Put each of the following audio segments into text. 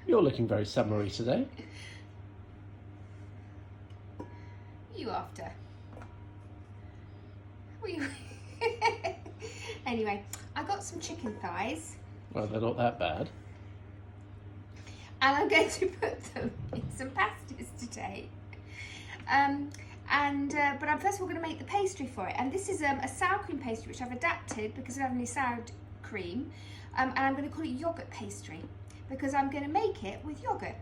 You're looking very summery today. You after? What are you... Anyway, I got some chicken thighs. Well, they're not that bad. And I'm going to put them in some pasties today. But I'm first of all going to make the pastry for it. And this is a sour cream pastry, which I've adapted because I don't have any sour cream. And I'm going to call it Yoghurt Pastry because I'm going to make it with yogurt.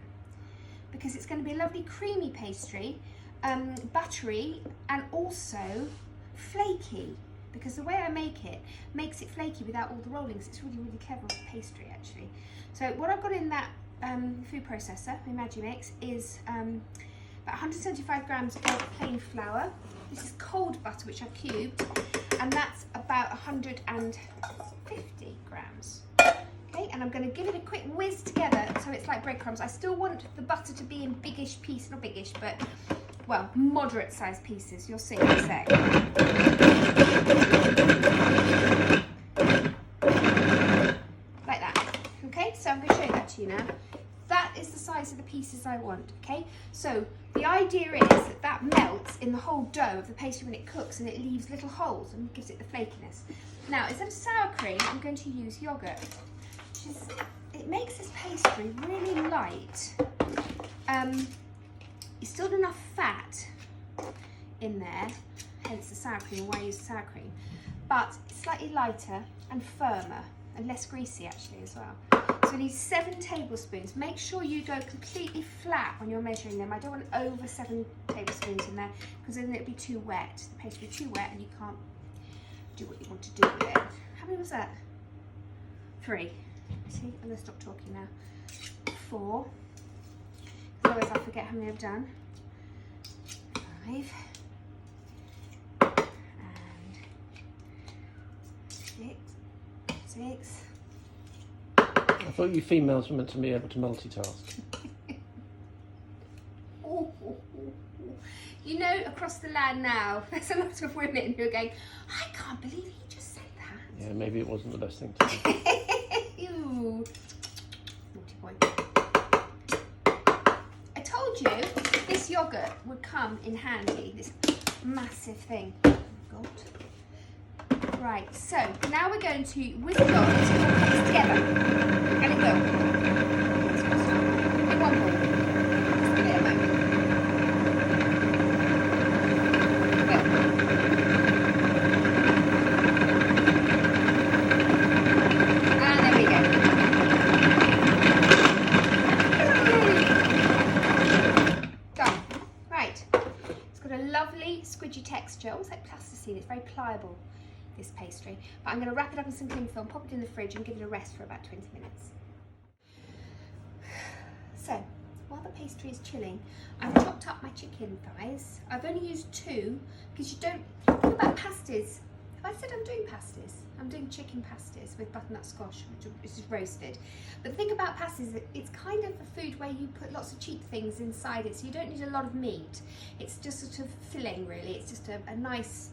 Because it's going to be a lovely creamy pastry, buttery and also flaky. Because the way I make it makes it flaky without all the rollings. It's really, really clever with pastry actually. So what I've got in that food processor, my Magimix, is about 175 grams of plain flour. This is cold butter, which I've cubed, and that's about 150 grams. Okay, and I'm going to give it a quick whiz together so it's like breadcrumbs. I still want the butter to be in biggish pieces, not biggish, but well, moderate sized pieces. You'll see in a sec. Like that. Okay, so I'm going to show that to you now. That is the size of the pieces I want, okay? So the idea is that that melts in the whole dough of the pastry when it cooks and it leaves little holes and gives it the flakiness. Now, instead of sour cream, I'm going to use yogurt, which is, it makes this pastry really light. It's still enough fat in there, hence the sour cream, why I use sour cream, but it's slightly lighter and firmer and less greasy actually as well. So we need 7 tablespoons. Make sure you go completely flat when you're measuring them. I don't want over 7 tablespoons in there because then it'll be too wet. The pastry will be too wet and you can't do what you want to do with it. How many was that? 3. See, I'm going to stop talking now. 4. Otherwise I'll forget how many I've done. 5. And 6. I thought you females were meant to be able to multitask. You know, across the land now, there's a lot of women who are going, I can't believe he just said that. Yeah, maybe it wasn't the best thing to do. Ew. Naughty boy. I told you this yogurt would come in handy, this massive thing. Oh God. Right, so now we're going to whisk it on to put this together. And it will. In one bowl. Just give it a moment. It will. And there we go. Done. Right. It's got a lovely squidgy texture, almost like plasticine. It's very pliable, this pastry, but I'm going to wrap it up in some cling film, pop it in the fridge and give it a rest for about 20 minutes. So, while the pastry is chilling, I've chopped up my chicken thighs. I've only used 2 because you don't think about pasties. Have I said I'm doing pasties? I'm doing chicken pasties with butternut squash, which is roasted. But the thing about pasties, it's kind of a food where you put lots of cheap things inside it, so you don't need a lot of meat. It's just sort of filling, really. It's just a nice.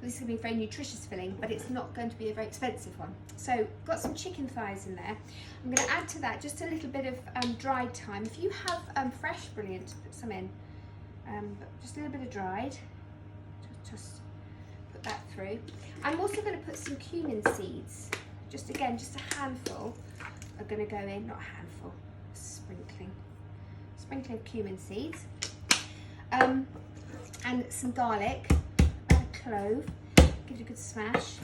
This is going to be a very nutritious filling, but it's not going to be a very expensive one. So, got some chicken thighs in there. I'm going to add to that just a little bit of dried thyme. If you have fresh, brilliant, put some in. But just a little bit of dried. Just put that through. I'm also going to put some cumin seeds. Just a handful are going to go in. Not a handful, a sprinkling. Sprinkling of cumin seeds. And some garlic. Clove, give it a good smash.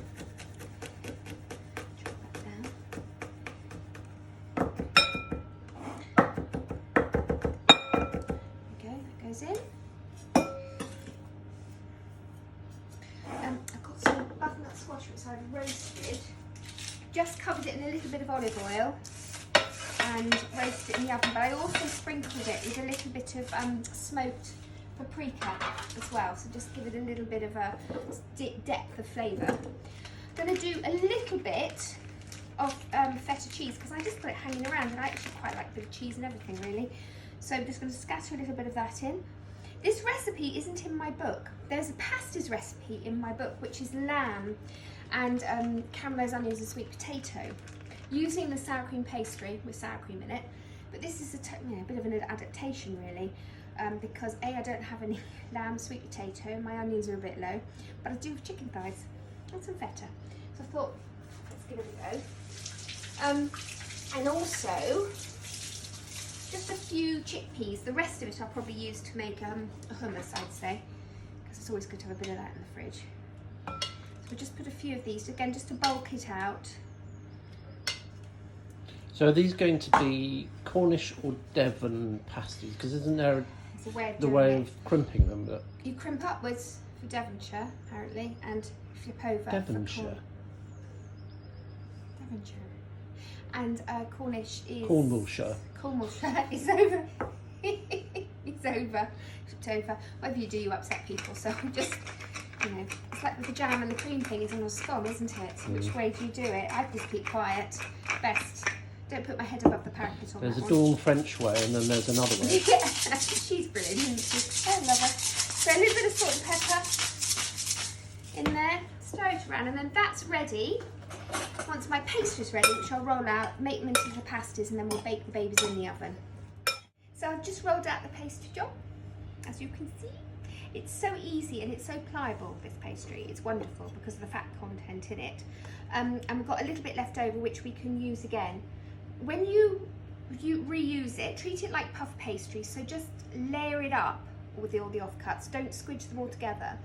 Chop that down. There we go, that goes in. I've got some butternut squash which I've roasted. Just covered it in a little bit of olive oil and roasted it in the oven, but I also sprinkled it with a little bit of smoked paprika as well, so just give it a little bit of a depth of flavour. I'm going to do a little bit of feta cheese because I just put it hanging around and I actually quite like a bit of cheese and everything really. So I'm just going to scatter a little bit of that in. This recipe isn't in my book. There's a pasties recipe in my book which is lamb and caramelised onions and sweet potato using the sour cream pastry with sour cream in it. But this is a bit of an adaptation really, because A, I don't have any lamb, sweet potato, my onions are a bit low, but I do have chicken thighs and some feta. So I thought, let's give it a go. And also, just a few chickpeas. The rest of it I'll probably use to make a hummus, I'd say, because it's always good to have a bit of that in the fridge. So we'll just put a few of these, again, just to bulk it out. So are these going to be Cornish or Devon pasties? Because isn't there the way of crimping them? But you crimp upwards for Devonshire, apparently, and flip over. Devonshire. Devonshire. And Cornish is... Cornwallshire. Cornwallshire is over. It's over. Flipped over. Whatever you do, you upset people. So just, it's like with the jam and the cream thing is on a scone, isn't it? Which way do you do it? I just keep quiet. Best. Don't put my head above the parapet on There's that a Dawn French way and then there's another way. Yeah, she's brilliant, isn't she? I love her. So a little bit of salt and pepper in there, stir it around, and then that's ready. Once my pastry's ready, which I'll roll out, make them into the pasties, and then we'll bake the babies in the oven. So I've just rolled out the pastry job, as you can see. It's so easy and it's so pliable, this pastry. It's wonderful because of the fat content in it. And we've got a little bit left over which we can use again. When you reuse it, treat it like puff pastry, so just layer it up with all the offcuts. Don't squidge them all together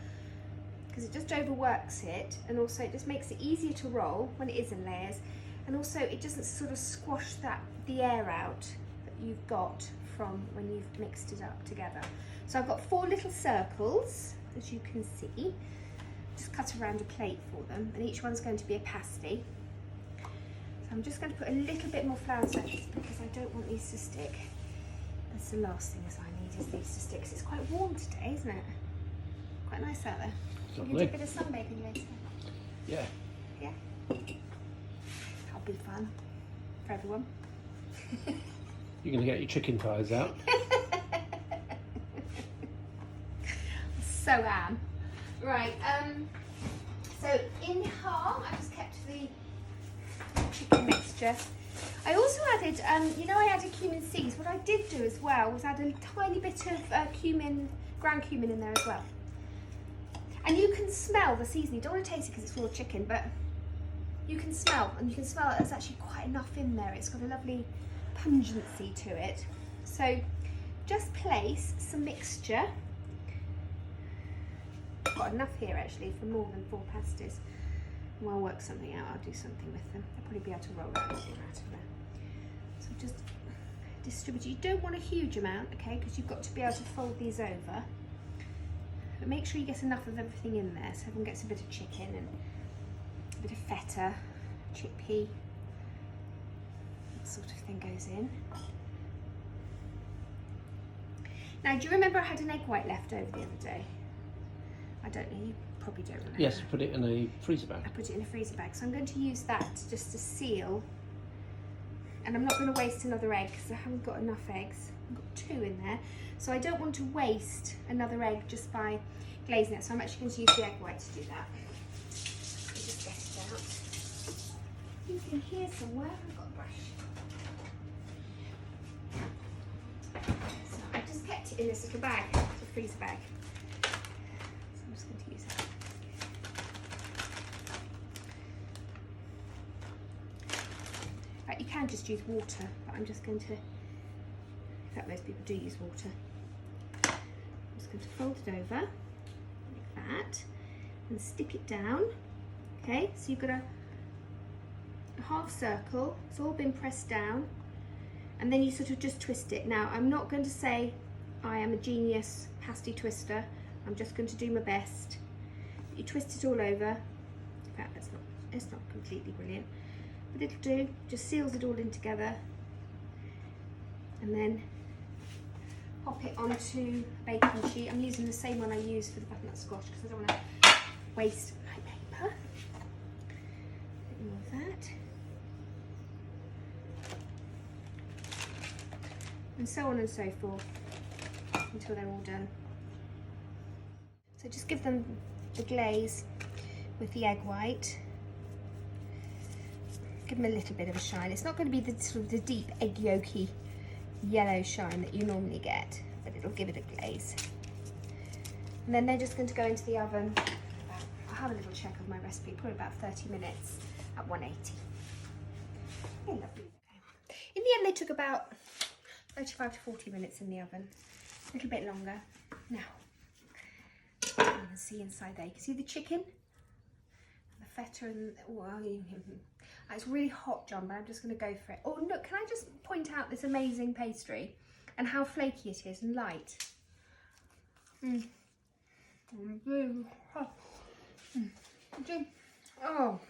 because it just overworks it, and also it just makes it easier to roll when it is in layers, and also it doesn't sort of squash the air out that you've got from when you've mixed it up together. So I've got 4 little circles, as you can see. Just cut around a plate for them, and each one's going to be a pasty. So I'm just going to put a little bit more flour surface because I don't want these to stick. That's the last thing I need, is these to stick, because it's quite warm today, isn't it? Quite nice out there. We can do a bit of sunbathing later. Yeah. Yeah? That'll be fun for everyone. You're going to get your chicken thighs out. So am. Right, so in the heart, I just kept the chicken mixture. I also added, I added cumin seeds. What I did do as well was add a tiny bit of cumin, ground cumin in there as well. And you can smell the seasoning. You don't want to taste it because it's raw chicken, but you can smell, and you can smell that there's actually quite enough in there. It's got a lovely pungency to it. So just place some mixture. I've got enough here actually for more than 4 pasties. When I work something out, I'll do something with them. I'll probably be able to roll out of there. So just distribute. You don't want a huge amount, okay, because you've got to be able to fold these over. But make sure you get enough of everything in there, so everyone gets a bit of chicken and a bit of feta, chickpea, that sort of thing goes in. Now, do you remember I had an egg white left over the other day? I don't know, you probably don't remember. Yes, put it in a freezer bag. I put it in a freezer bag, so I'm going to use that just to seal. And I'm not going to waste another egg because I haven't got enough eggs. I've got 2 in there, so I don't want to waste another egg just by glazing it. So I'm actually going to use the egg white to do that. So just get it out. You can hear somewhere. I've got a brush. So I just kept it in this little bag, it's a freezer bag. So I'm just going to use that. You can just use water, but I'm just going to, in fact most people do use water. I'm just going to fold it over like that and stick it down. Okay, so you've got a half circle, it's all been pressed down, and then you sort of just twist it. Now I'm not going to say I am a genius pasty twister, I'm just going to do my best. You twist it all over. In fact, it's not completely brilliant. But it'll do, just seals it all in together, and then pop it onto a baking sheet. I'm using the same one I used for the butternut squash because I don't want to waste my paper. A bit more of that. And so on and so forth until they're all done. So just give them the glaze with the egg white. Give them a little bit of a shine. It's not going to be the sort of the deep egg yolky yellow shine that you normally get, but it'll give it a glaze. And then they're just going to go into the oven. I'll have a little check of my recipe, probably about 30 minutes at 180. Yeah, lovely. In the end, they took about 35 to 40 minutes in the oven, a little bit longer. Now, you can see inside there. You can see the chicken, the feta, and well, it's really hot, John, but I'm just going to go for it. Oh, look, can I just point out this amazing pastry and how flaky it is and light? Oh,